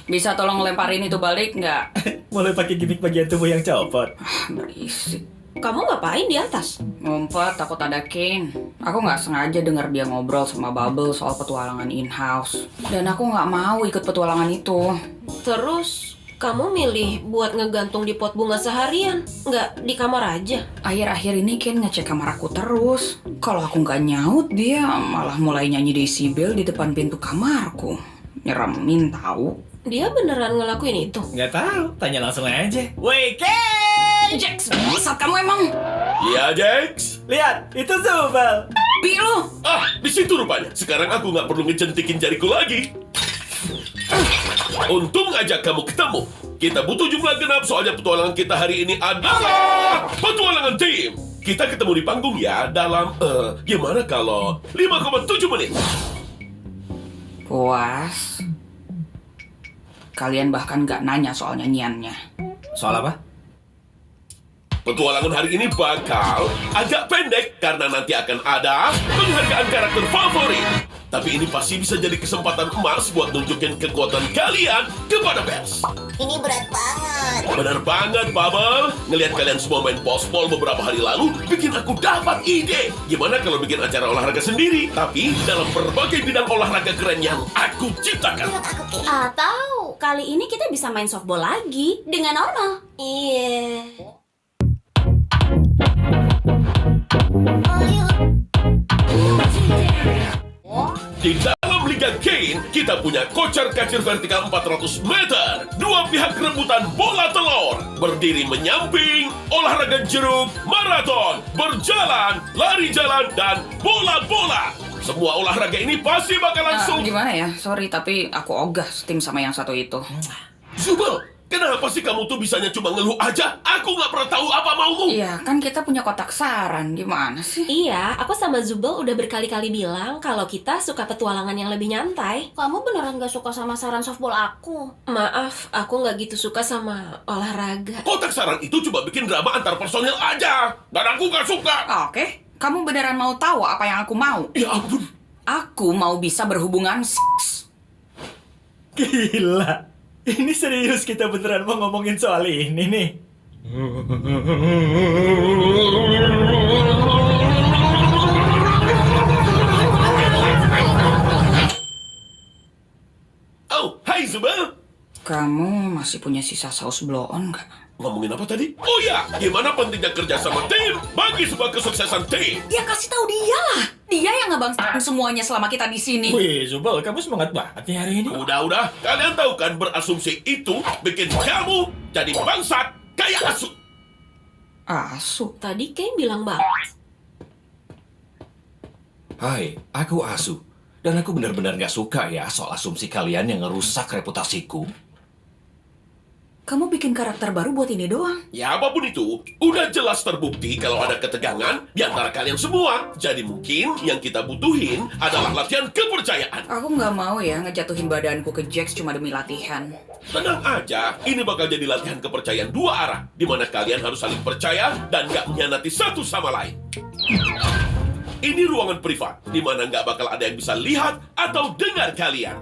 Bisa tolong lemparin itu balik nggak? Mulai pakai gimmick bagian tubuh yang copot. Berisik. Kamu ngapain di atas? Ngumpet, takut ada Kane. Aku nggak sengaja dengar dia ngobrol sama Bubble soal petualangan in-house. Dan aku nggak mau ikut petualangan itu. Terus kamu milih buat ngegantung di pot bunga seharian, nggak di kamar aja? Akhir-akhir ini Kane ngecek kamar aku terus. Kalau aku nggak nyaut, dia malah mulai nyanyi Decibel di depan pintu kamarku. Nyeremin tahu. Dia beneran ngelakuin itu? Nggak tahu, tanya langsung aja. Woi, Ken! Jax, bangsat kamu emang. Iya, Jax. Lihat, itu Zubal. Bi lu. Ah, di situ rupanya. Sekarang aku nggak perlu ngejentikin jariku lagi. Untung aja kamu ketemu. Kita butuh jumlah genap soalnya petualangan kita hari ini adalah petualangan tim. Kita ketemu di panggung ya dalam, gimana kalau 5,7 menit? Puas. Kalian bahkan nggak nanya soal nyanyiannya. Soal apa? Petualangan hari ini bakal agak pendek karena nanti akan ada penghargaan karakter favorit. Tapi ini pasti bisa jadi kesempatan emas buat nunjukin kekuatan kalian kepada pers. Ini berat banget. Benar banget, Bubble. Ngelihat kalian semua main pospol beberapa hari lalu, bikin aku dapat ide. Gimana kalau bikin acara olahraga sendiri, tapi dalam berbagai bidang olahraga keren yang aku ciptakan. Menurut aku, Ki. Atau kali ini kita bisa main softball lagi dengan normal. Iya. Di dalam Liga Kane, kita punya kocar-kacir vertikal 400 meter. Dua pihak rebutan bola telur. Berdiri menyamping, olahraga jeruk, maraton, berjalan, lari jalan, dan bola-bola. Semua olahraga ini pasti bakal langsung... Gimana ya? Sorry, tapi aku ogah tim sama yang satu itu. Zubel, kenapa sih kamu tuh bisanya cuma ngeluh aja? Aku nggak pernah tahu apa maumu. Iya, kan kita punya kotak saran. Gimana sih? Iya, aku sama Zubel udah berkali-kali bilang kalau kita suka petualangan yang lebih nyantai. Kamu beneran gak suka sama saran softball aku? Maaf, aku nggak gitu suka sama olahraga. Kotak saran itu cuma bikin drama antar personil aja. Dan aku nggak suka. Oke, kamu beneran mau tahu apa yang aku mau? Ya ampun. Aku mau bisa berhubungan seks. Gila. Ini serius kita beneran mau ngomongin soal ini nih. Oh, hai Zubel. Kamu masih punya sisa saus blow-on nggak? Ngomongin apa tadi? Oh ya, gimana pentingnya kerja sama tim bagi sebuah kesuksesan tim. Ya kasih tahu dia lah. Dia yang ngebangsain semuanya selama kita di sini. Wih, Zubal, kamu semangat banget nih hari ini. Udah, kalian tahu kan berasumsi itu bikin kamu jadi bangsat kayak asu. Asu. Tadi Kane bilang banget. Hai, aku Asu. Dan aku benar-benar gak suka ya soal asumsi kalian yang ngerusak reputasiku. Kamu bikin karakter baru buat ini doang. Ya apapun itu, udah jelas terbukti kalau ada ketegangan di antara kalian semua. Jadi mungkin yang kita butuhin adalah latihan kepercayaan. Aku nggak mau ya ngejatuhin badanku ke Jax cuma demi latihan. Tenang aja, ini bakal jadi latihan kepercayaan dua arah, di mana kalian harus saling percaya dan gak mengkhianati satu sama lain. Ini ruangan privat, di mana nggak bakal ada yang bisa lihat atau dengar kalian.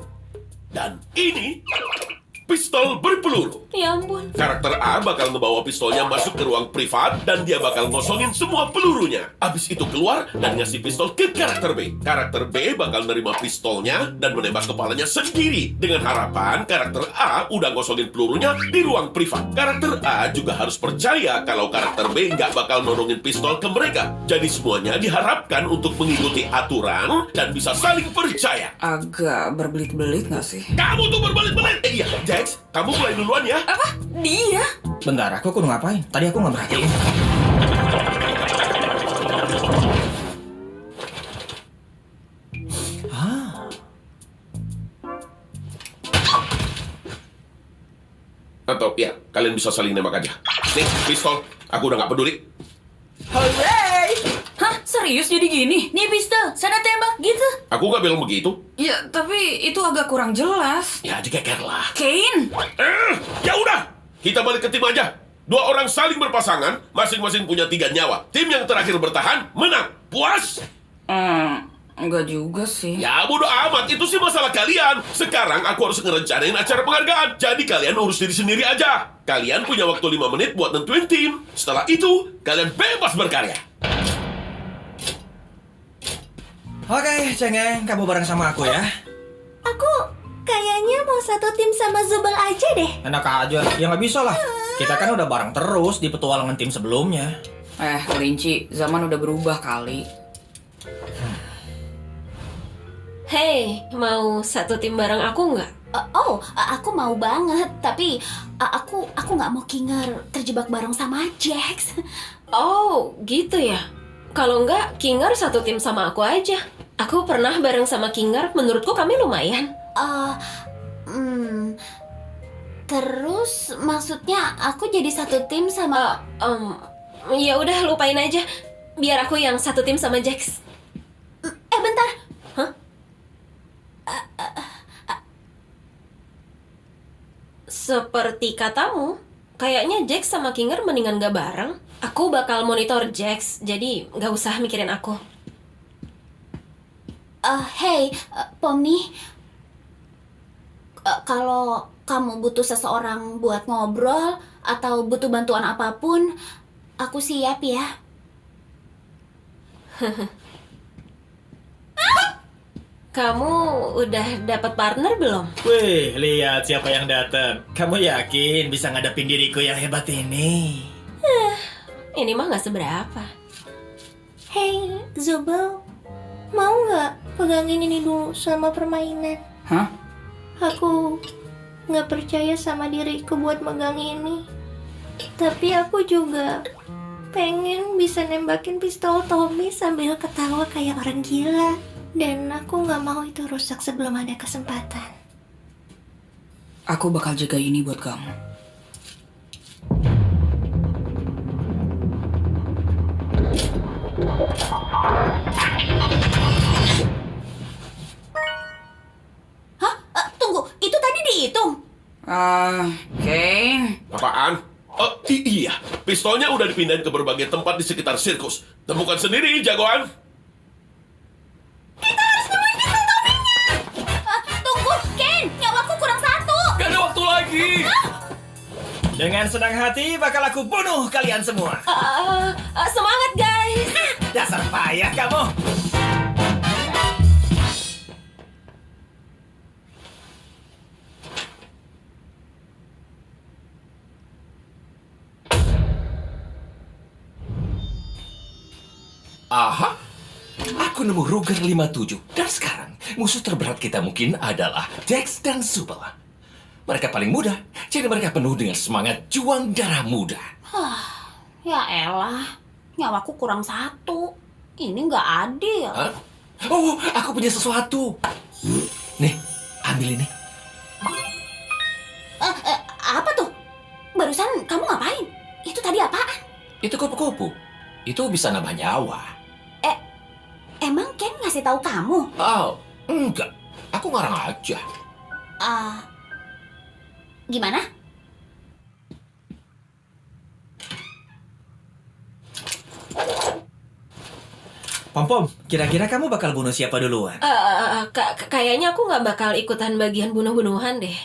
Dan ini pistol berpeluru. Ya ampun. Karakter A bakal ngebawa pistolnya masuk ke ruang privat dan dia bakal ngosongin semua pelurunya. Abis itu keluar dan ngasih pistol ke karakter B. Karakter B bakal nerima pistolnya dan menembak kepalanya sendiri. Dengan harapan karakter A udah ngosongin pelurunya di ruang privat. Karakter A juga harus percaya kalau karakter B nggak bakal nodongin pistol ke mereka. Jadi semuanya diharapkan untuk mengikuti aturan dan bisa saling percaya. Agak berbelit-belit nggak sih? Kamu tuh berbelit-belit. Iya, Jax, kamu mulai duluan ya. Apa? Dia? Bentar, aku kudu ngapain? Tadi aku nggak merhatiin. Atau ya, kalian bisa saling nembak aja. Nih, pistol. Aku udah nggak peduli. Hooray! Hah? Serius jadi gini? Nih pistol, sana tembak gitu? Aku nggak bilang begitu. Ya, tapi itu agak kurang jelas. Ya, digegerlah. Kane? Ya udah, kita balik ke tim aja. Dua orang saling berpasangan, masing-masing punya 3 nyawa. Tim yang terakhir bertahan, menang. Puas? Enggak juga sih. Ya bodo amat, itu sih masalah kalian. Sekarang aku harus ngerencanain acara penghargaan. Jadi kalian urus diri sendiri aja. Kalian punya waktu 5 menit buat nentuin tim. Setelah itu, kalian bebas berkarya. Oke, cengeng, kamu bareng sama aku ya. Aku kayaknya mau satu tim sama Zubel aja deh. Enak aja, ya nggak bisa lah. Kita kan udah bareng terus di petualangan tim sebelumnya. Kelinci, zaman udah berubah kali. Hei, mau satu tim bareng aku nggak? Aku mau banget, tapi aku nggak mau Kinger terjebak bareng sama Jax. Oh, gitu ya. Kalau nggak, Kinger satu tim sama aku aja. Aku pernah bareng sama Kinger, menurutku kami lumayan. Terus maksudnya aku jadi satu tim sama... Ya udah lupain aja. Biar aku yang satu tim sama Jax. Bentar. Hah? Seperti katamu, kayaknya Jax sama Kinger mendingan gak bareng. Aku bakal monitor Jax, jadi gak usah mikirin aku. Hey, Pomni. Kalau kamu butuh seseorang buat ngobrol atau butuh bantuan apapun, aku siap ya. Kamu udah dapat partner belum? Wih, lihat siapa yang datang. Kamu yakin bisa ngadepin diriku yang hebat ini? Ini mah gak seberapa. Hey, Zubel, mau nggak pegangin ini dulu sama permainan? Hah? Aku nggak percaya sama diriku buat megang ini. Tapi aku juga pengen bisa nembakin pistol Tommy sambil ketawa kayak orang gila. Dan aku nggak mau itu rusak sebelum ada kesempatan. Aku bakal jaga ini buat kamu. Tunggu, itu tadi dihitung? Kane. Apaan? Oh, iya. Pistolnya udah dipindahin ke berbagai tempat di sekitar sirkus. Temukan sendiri, jagoan. Tunggu, Ken, nyawaku kurang satu. Gak ada waktu lagi. Dengan senang hati bakal aku bunuh kalian semua. Semangat guys! Dasar payah kamu. Aha, aku nemu Ruger 57. Dan sekarang, musuh terberat kita mungkin adalah Jax dan Zubel. Mereka paling muda, jadi mereka penuh dengan semangat juang darah muda. Ya elah, nyawaku kurang satu. Ini nggak adil. Hah? Oh, aku punya sesuatu. Nih, ambil ini. Apa tuh? Barusan kamu ngapain? Itu tadi apaan? Itu kupu-kupu. Itu bisa nambah nyawa. Emang Ken ngasih tahu kamu? Oh, enggak. Aku ngarang aja. Gimana? Pom-pom, kira-kira kamu bakal bunuh siapa duluan? Kayaknya aku nggak bakal ikutan bagian bunuh-bunuhan deh.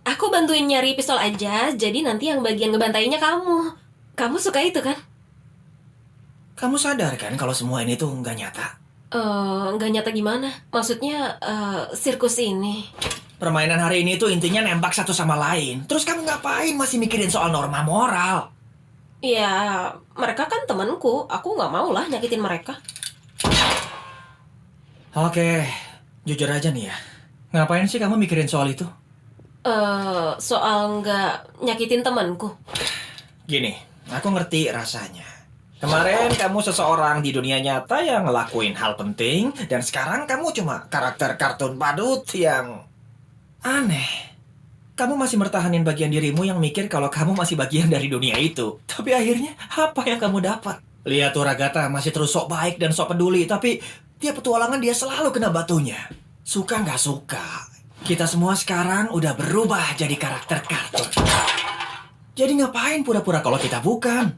Aku bantuin nyari pistol aja, jadi nanti yang bagian ngebantainya kamu. Kamu suka itu kan? Kamu sadar kan kalau semua ini tuh nggak nyata? Nggak nyata gimana? Maksudnya, sirkus ini. Permainan hari ini tuh intinya nembak satu sama lain. Terus kamu ngapain masih mikirin soal norma moral? Ya, mereka kan temanku. Aku nggak mau lah nyakitin mereka. Oke, jujur aja nih ya. Ngapain sih kamu mikirin soal itu? Soal nggak nyakitin temanku. Gini, aku ngerti rasanya. Kemarin kamu seseorang di dunia nyata yang ngelakuin hal penting, dan sekarang kamu cuma karakter kartun badut yang aneh. Kamu masih mertahanin bagian dirimu yang mikir kalau kamu masih bagian dari dunia itu. Tapi akhirnya, apa yang kamu dapat? Lihat tuh Ragata masih terus sok baik dan sok peduli, tapi tiap petualangan dia selalu kena batunya. Suka nggak suka, kita semua sekarang udah berubah jadi karakter kartun. Jadi ngapain pura-pura kalau kita bukan?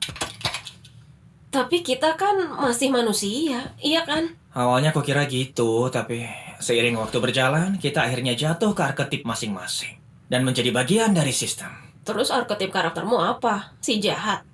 Tapi kita kan masih manusia, iya kan? Awalnya aku kira gitu, tapi seiring waktu berjalan, kita akhirnya jatuh ke arketip masing-masing. Dan menjadi bagian dari sistem. Terus arketip karaktermu apa? Si jahat.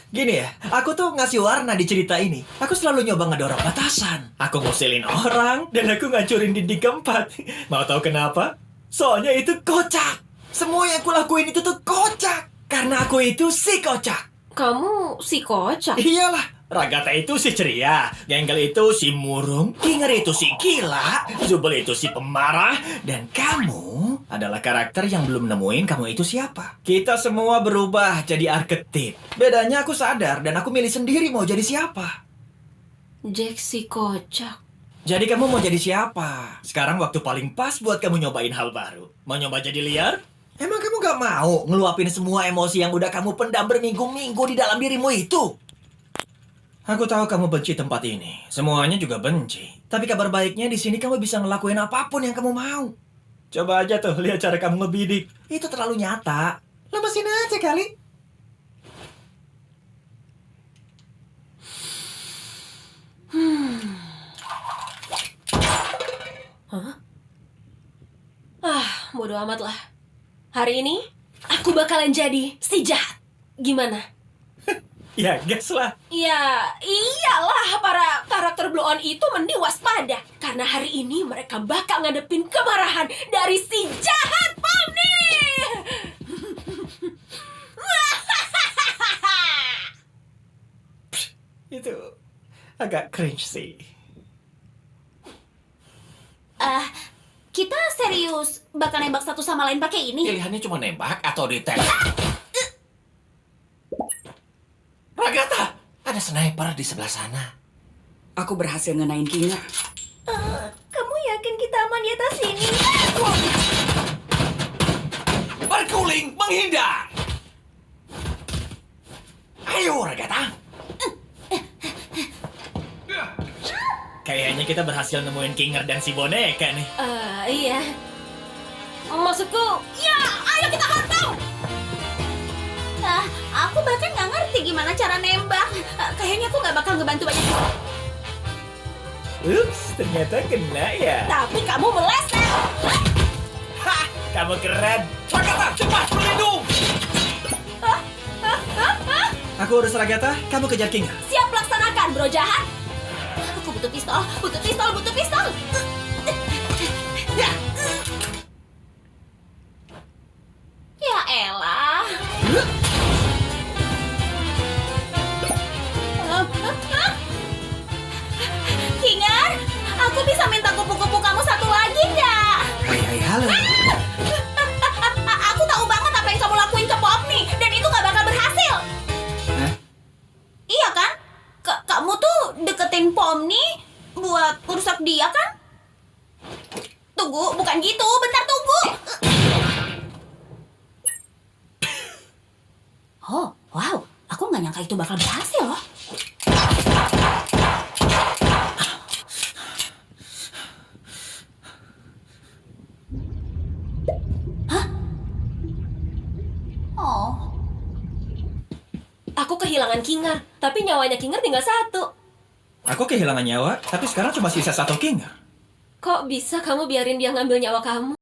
Gini ya, aku tuh ngasih warna di cerita ini. Aku selalu nyoba ngedorong batasan. Aku ngusilin orang, dan aku ngancurin dinding keempat. Mau tahu kenapa? Soalnya itu kocak. Semua yang aku lakuin itu tuh kocak. Karena aku itu si kocak. Kamu si kocak. Iyalah, Ragata itu si ceria, Genggel itu si murung, Kinger itu si gila, Zubel itu si pemarah, dan kamu adalah karakter yang belum nemuin kamu itu siapa. Kita semua berubah jadi arketip. Bedanya aku sadar dan aku milih sendiri mau jadi siapa. Jack si kocak. Jadi kamu mau jadi siapa? Sekarang waktu paling pas buat kamu nyobain hal baru. Mau nyoba jadi liar? Emang kamu gak mau ngeluapin semua emosi yang udah kamu pendam berminggu-minggu di dalam dirimu itu? Aku tahu kamu benci tempat ini. Semuanya juga benci. Tapi kabar baiknya di sini kamu bisa ngelakuin apapun yang kamu mau. Coba aja tuh lihat cara kamu ngebidik. Itu terlalu nyata. Lemesin aja kali. Bodo amat lah. Hari ini aku bakalan jadi si jahat. Gimana? Ya, gas lah. Ya, iyalah para karakter Blow On itu mending waspada. Karena hari ini mereka bakal ngadepin kemarahan dari si jahat Pomni. Itu agak cringe sih. Kita serius bakal nembak satu sama lain pakai ini? Pilihannya cuma nembak atau ditembak. Ragata, ada sniper di sebelah sana. Aku berhasil ngenain Kinger. Kamu yakin kita aman di atas sini? Berguling, menghindar. Ayo, Ragata. Kayaknya kita berhasil nemuin Kinger dan si boneka nih. Iya. Maksudku, ya ayo kita hantam. Aku bahkan nggak ngerti gimana cara nembak. Kayaknya aku nggak bakal ngebantu banyak. Ups, ternyata kena ya. Tapi kamu meleset. Hah, kamu keren. Ragata, cepat berlindung. Aku urus Ragata, kamu kejar Kinger. Siap laksanakan, bro jahat. Aku butuh pistol, butuh pistol, butuh pistol. Ya elah. Kinger, aku bisa minta kupu-kupu kamu satu lagi nggak? Hai, halo. Aku tahu banget apa yang kamu lakuin ke Pomni, dan itu nggak bakal berhasil. Hah? Iya kan? Kamu tuh deketin Pomni buat rusak dia kan? Tunggu, bukan gitu. Bentar, tunggu. Oh, wow. Aku nggak nyangka itu bakal berhasil loh. Hah? Oh. Aku kehilangan Kinger, tapi nyawanya Kinger tinggal satu. Aku kehilangan nyawa, tapi sekarang cuma sisa satu Kinger. Kok bisa kamu biarin dia ngambil nyawa kamu?